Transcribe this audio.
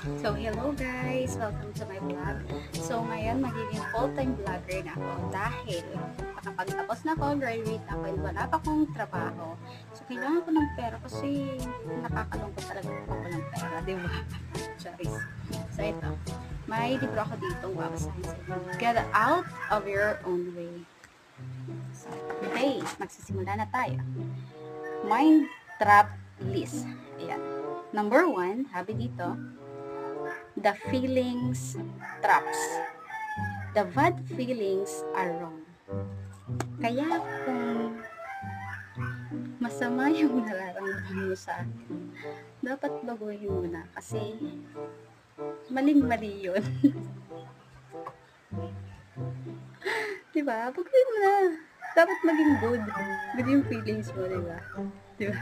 So, hello guys! Welcome to my vlog. So, ngayon magiging full-time vlogger na ako dahil nakapagtapos na ako, graduate na ako, and wala pa akong trabaho. So, kailangan ko ng pera kasi nakakalungkot talaga ako ng pera, di ba? Charis. So, ito. May libro ako dito, babasahin sa inyo. Get out of your own way. So, today, magsisimula na tayo. Mind Trap List. Ayan. Number 1, sabi dito, the feelings traps. The bad feelings are wrong. Kaya kung masama yung nararamdaman mo sa akin, dapat baguhin mo na kasi maling-mali yun. Diba? Baguhin mo na. Dapat maging good. Good yung feelings mo, diba? Diba?